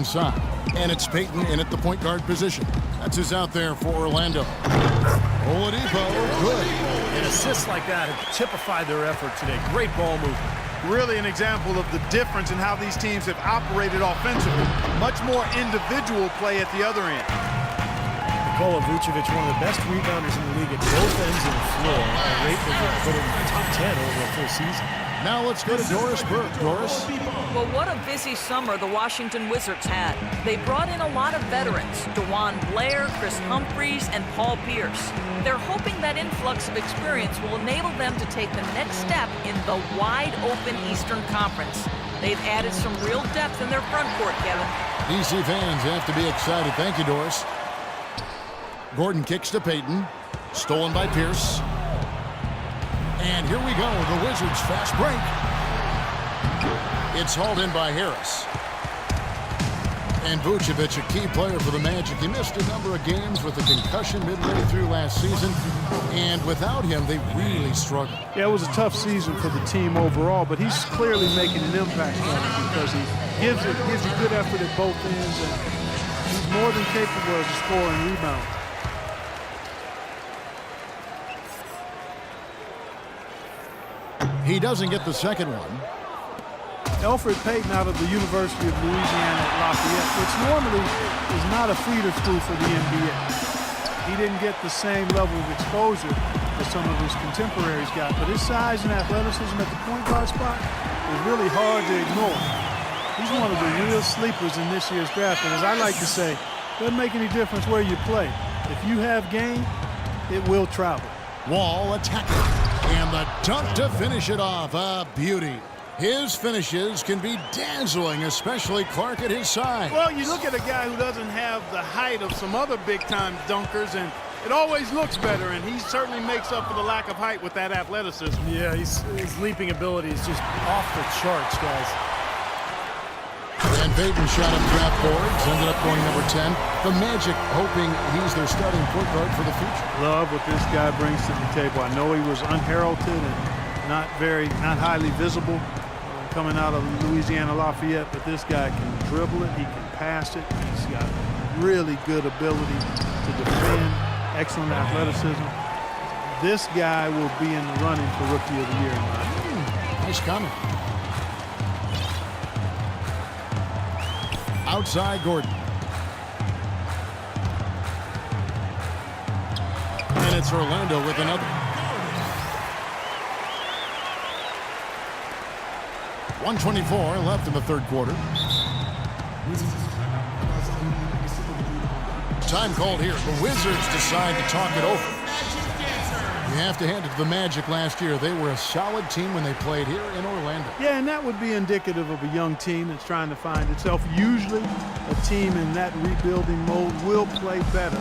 inside. And it's Payton in at the point guard position. That's who's out there for Orlando. Oladipo, good. And assists like that have typified their effort today. Great ball movement. Really an example of the difference in how these teams have operated offensively. Much more individual play at the other end. Nikola Vucevic, one of the best rebounders in the league at both ends of the floor. A rate that would put him in the top 10 over a full season. Now let's go to Doris Burke. Doris? Well, what a busy summer the Washington Wizards had. They brought in a lot of veterans, DeJuan Blair, Chris Humphries, and Paul Pierce. They're hoping that influx of experience will enable them to take the next step in the wide-open Eastern Conference. They've added some real depth in their front court, Kevin. DC fans have to be excited. Thank you, Doris. Gordon kicks to Payton. Stolen by Pierce. And here we go, the Wizards fast break. It's hauled in by Harris. And Vucevic, a key player for the Magic. He missed a number of games with a concussion midway through last season. And without him, they really struggled. Yeah, it was a tough season for the team overall, but he's clearly making an impact on it because he gives a good effort at both ends, and he's more than capable of scoring rebounds. He doesn't get the second one. Elfrid Payton out of the University of Louisiana at Lafayette, which normally is not a feeder school for the NBA. He didn't get the same level of exposure that some of his contemporaries got, but his size and athleticism at the point guard spot is really hard to ignore. He's one of the real sleepers in this year's draft, and as I like to say, doesn't make any difference where you play. If you have game, it will travel. Wall attacking. And the dunk to finish it off. A beauty. His finishes can be dazzling, especially Clark at his side. Well, you look at a guy who doesn't have the height of some other big-time dunkers, and it always looks better, and he certainly makes up for the lack of height with that athleticism. Yeah, his leaping ability is just off the charts, guys. And Payton shot up draft boards, ended up going number 10. The Magic hoping he's their starting point guard for the future. Love what this guy brings to the table. I know he was unheralded and not highly visible coming out of Louisiana Lafayette, but this guy can dribble it, he can pass it, he's got really good ability to defend, excellent athleticism. This guy will be in the running for Rookie of the Year in my opinion. Nice comment. Outside Gordon. And it's Orlando with another. 1:24 left in the third quarter. Time called here. The Wizards decide to talk it over. You have to hand it to the Magic last year. They were a solid team when they played here in Orlando. Yeah, and that would be indicative of a young team that's trying to find itself. Usually a team in that rebuilding mode will play better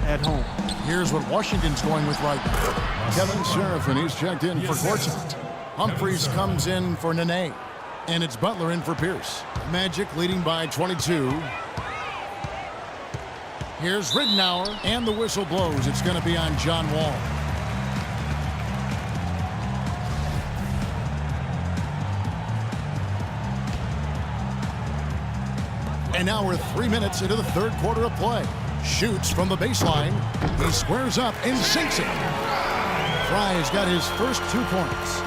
at home. Here's what Washington's going with right now. Kevin Seraphin, he's checked in for courtside. Humphries comes in for Nene. And it's Butler in for Pierce. Magic leading by 22. Here's Ridnour, and the whistle blows. It's going to be on John Wall. And now we're 3 minutes into the third quarter of play. Shoots from the baseline. He squares up and sinks it. Fry's got his first 2 points.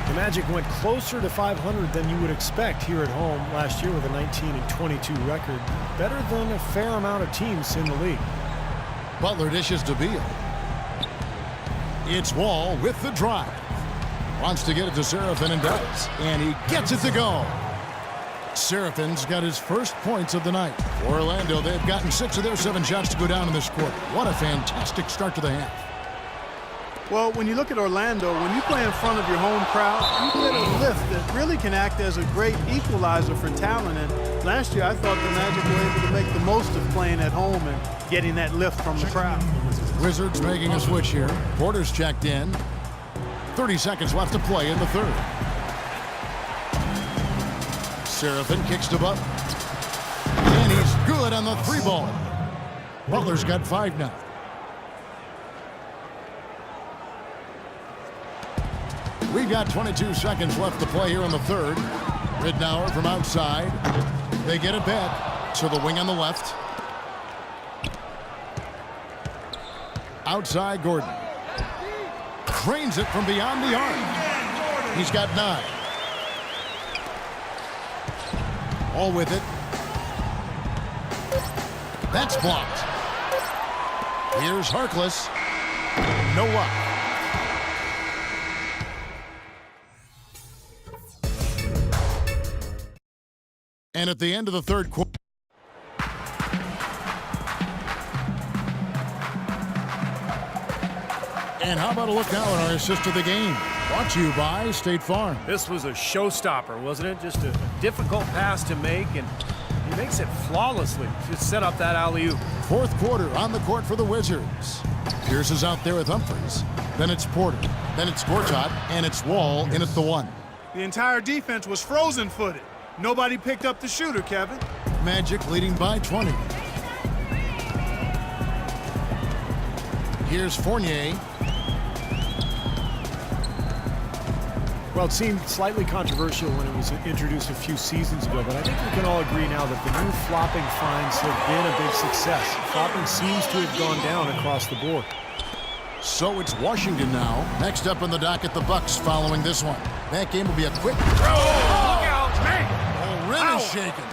The Magic went closer to 500 than you would expect here at home last year with a 19-22 record. Better than a fair amount of teams in the league. Butler dishes to Beal. It's Wall with the drive. Wants to get it to Seraphin and does. And he gets it to go. Seraphin's got his first points of the night. For Orlando, they've gotten 6 of their 7 shots to go down in this quarter. What a fantastic start to the half. Well, when you look at Orlando, when you play in front of your home crowd, you get a lift that really can act as a great equalizer for talent. And last year, I thought the Magic were able to make the most of playing at home and getting that lift from the crowd. Wizards making a switch here. Porter's checked in. 30 seconds left to play in the third. Seraphin kicks to Butler. And he's good on the 3-ball. Butler's got 5 now. We've got 22 seconds left to play here in the third. Ridnour from outside. They get it back. to the wing on the left. Outside Gordon. Cranes it from beyond the arc. He's got 9. All with it. That's blocked. Here's Harkless. No luck. And at the end of the third quarter. And how about a look now at our assist of the game? Brought to you by State Farm. This was a showstopper, wasn't it? Just a difficult pass to make, and he makes it flawlessly. Just set up that alley-oop. Fourth quarter on the court for the Wizards. Pierce is out there with Humphries. Then it's Porter. Then it's Gortat. And it's Wall in at the 1. The entire defense was frozen-footed. Nobody picked up the shooter, Kevin. Magic leading by 20. Here's Fournier. Well, it seemed slightly controversial when it was introduced a few seasons ago, but I think we can all agree now that the new flopping fines have been a big success. Flopping seems to have gone down across the board. So it's Washington now. Next up on the docket, the Bucks following this one. That game will be a quick throw. Look out, man! The rim is shaken.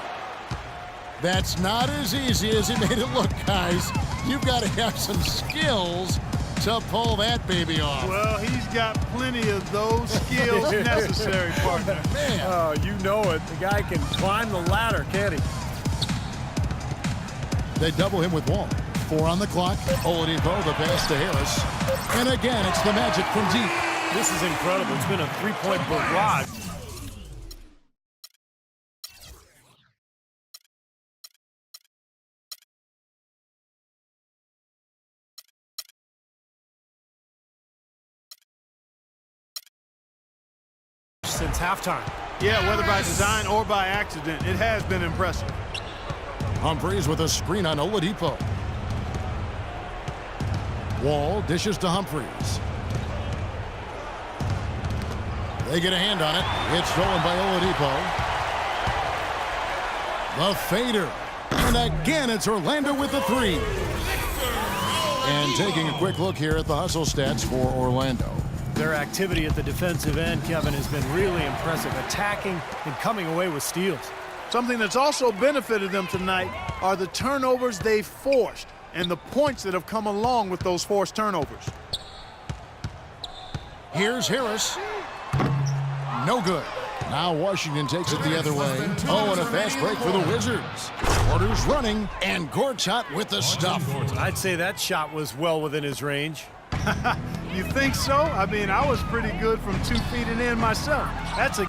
That's not as easy as he made it look, guys. You've got to have some skills to pull that baby off. Well, he's got plenty of those skills necessary, partner. Man. Oh, you know it. The guy can climb the ladder, can't he? They double him with Wall. 4 on the clock. Oladipo, the pass to Harris. And again, it's the Magic from deep. This is incredible. It's been a three-point barrage. Since halftime. Yeah, whether by design or by accident, it has been impressive. Humphries with a screen on Oladipo. Wall dishes to Humphries. They get a hand on it. It's stolen by Oladipo. The fader. And again, it's Orlando with the 3. And taking a quick look here at the hustle stats for Orlando. Their activity at the defensive end, Kevin, has been really impressive, attacking and coming away with steals. Something that's also benefited them tonight are the turnovers they've forced and the points that have come along with those forced turnovers. Here's Harris. No good. Now Washington takes it the other way. Oh, and a fast break for the Wizards. Porter's running, and Gortat with the stuff. I'd say that shot was well within his range. You think so? I mean, I was pretty good from 2 feet and in myself. That's a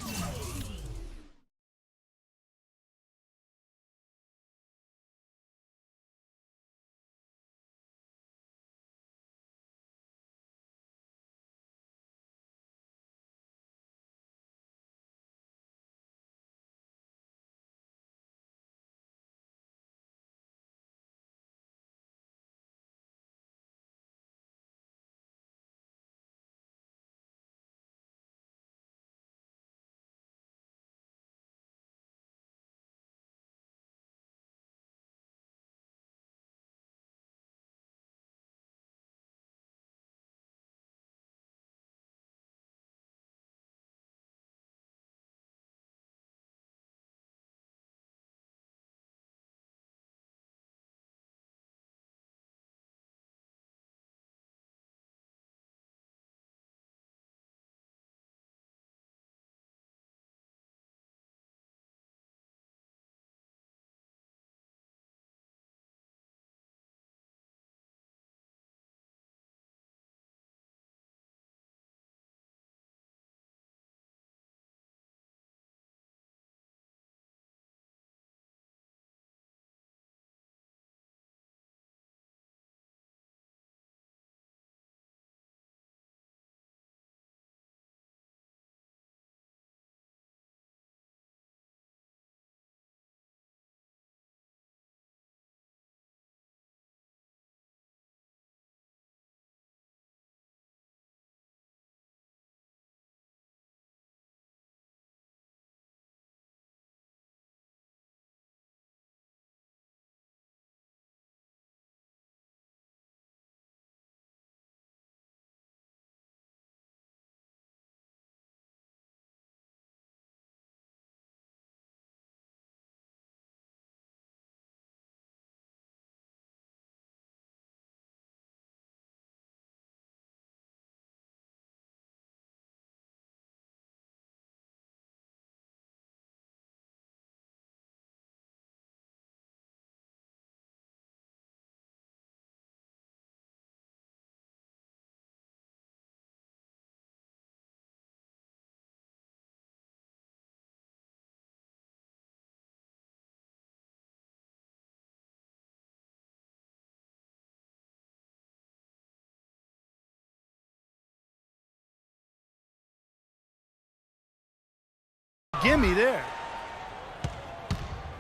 gimme there.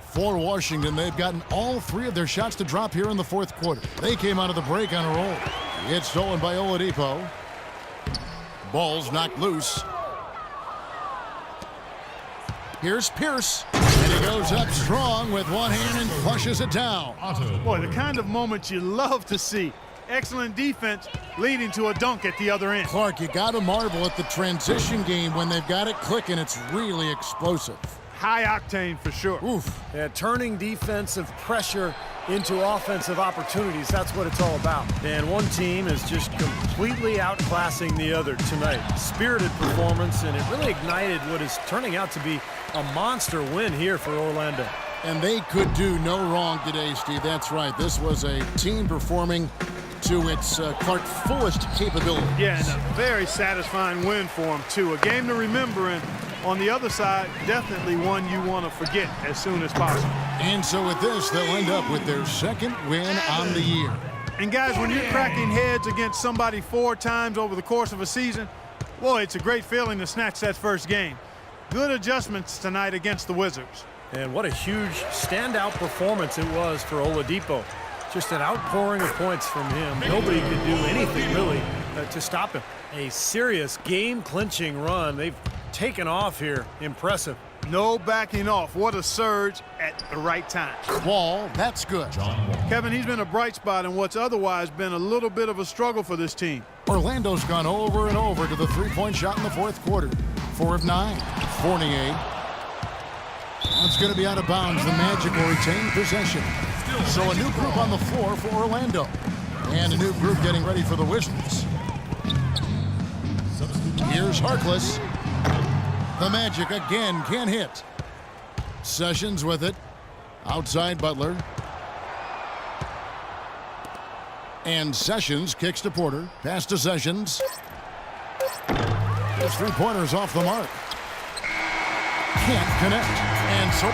For Washington, they've gotten all 3 of their shots to drop here in the fourth quarter. They came out of the break on a roll. It's stolen by Oladipo. Ball's knocked loose. Here's Pierce. And he goes up strong with one hand and flushes it down. Boy, the kind of moment you love to see. Excellent defense leading to a dunk at the other end. Clark, you got to marvel at the transition game when they've got it clicking. It's really explosive. High octane for sure. Oof. Yeah, turning defensive pressure into offensive opportunities. That's what it's all about. And one team is just completely outclassing the other tonight. Spirited performance, and it really ignited what is turning out to be a monster win here for Orlando. And they could do no wrong today, Steve. That's right. This was a team performing to its Clark fullest capability. Yeah, and a very satisfying win for them, too. A game to remember, and on the other side, definitely one you want to forget as soon as possible. And so with this, they'll end up with their second win on the year. And guys, when you're cracking heads against somebody 4 times over the course of a season, boy, it's a great feeling to snatch that first game. Good adjustments tonight against the Wizards. And what a huge standout performance it was for Oladipo. Just an outpouring of points from him. Nobody could do anything really to stop him. A serious game-clinching run. They've taken off here. Impressive. No backing off. What a surge at the right time. Wall, that's good. Kevin, he's been a bright spot in what's otherwise been a little bit of a struggle for this team. Orlando's gone over and over to the three-point shot in the fourth quarter. 4 of 9. Fournier. That's going to be out of bounds. The Magic will retain possession. So a new group on the floor for Orlando. And a new group getting ready for the Wizards. Here's Harkless. The Magic again can't hit. Sessions with it. Outside Butler. And Sessions kicks to Porter. Pass to Sessions. His three-pointers off the mark. Can't connect. And so